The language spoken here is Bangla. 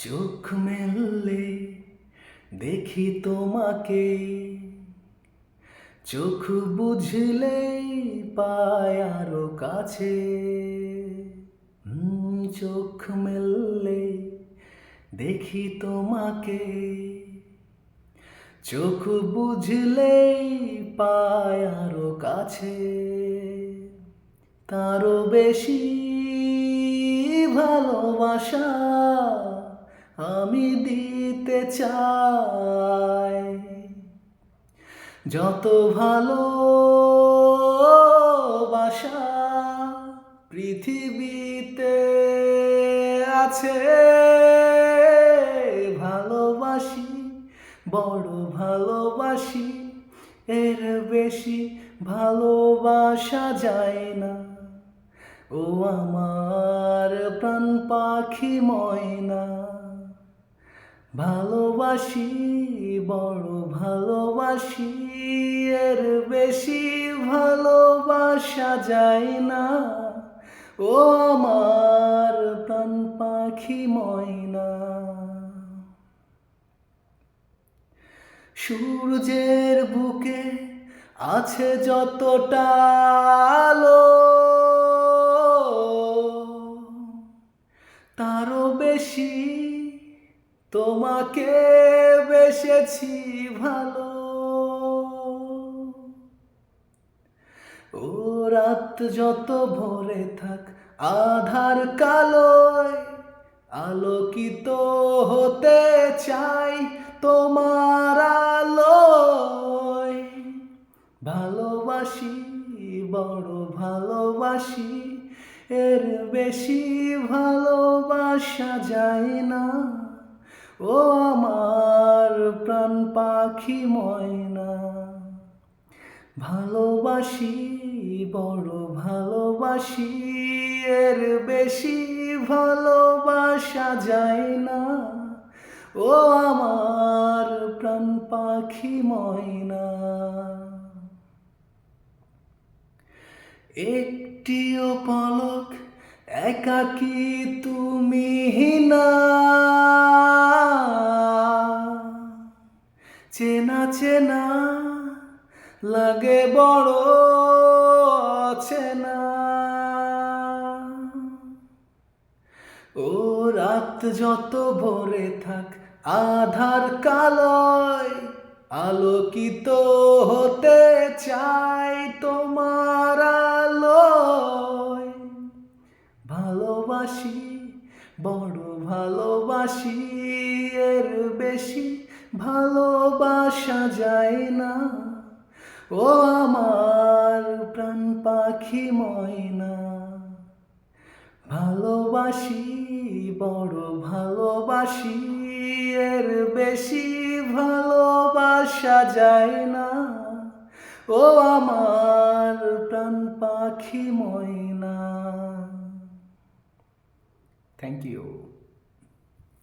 চোখ মেললে দেখি তোমাকে, চোখ বুঝলেই পায় আরো কাছে। চোখ মেললে দেখি তোমাকে, চোখ বুঝলেই পায় আরো কাছে। তারও বেশি ভালোবাসা আমি দিতে চাই। যত ভালোবাসা পৃথিবীতে আছে, ভালোবাসি, বড় ভালোবাসি, এর বেশি ভালোবাসা যায় না। ও আমার প্রাণ পাখি ময়না, ভালোবাসি, বড় ভালোবাসি, এর বেশি ভালোবাসা যায় না। ও আমার প্রাণ পাখি ময়না। সূর্যের বুকে আছে যতটা আলো, তারও বেশি তোমাকে বেসেছি ভালো। ও রাত যত ভরে থাক আধার কালোয়, আলোকিত হতে চাই তোমার আলোয়। ভালোবাসি, বড় ভালোবাসি, এর বেশি ভালোবাসা যায় না। ও আমার প্রাণ পাখি ময়না, ভালোবাসি, বড় ভালোবাসি, এর বেশি ভালোবাসা যায় না। ও আমার প্রাণ পাখি ময়না। একটিও পলক একাকী তুমি না, চেনা চেনা লাগে বড় চেনা। ও রাত যত ভরে থাক আধার কালোয়, আলোকিত হতে চাই তোমার আলোয়। ভালোবাসি, বড় ভালোবাসি, এর বেশি ভালোবাসা যায় না। ও আমার প্রাণ পাখি ময়না, ভালোবাসি, বড় ভালোবাসি, এর বেশি ভালোবাসা যায় না। ও আমার প্রাণ পাখি ময়না। Thank you.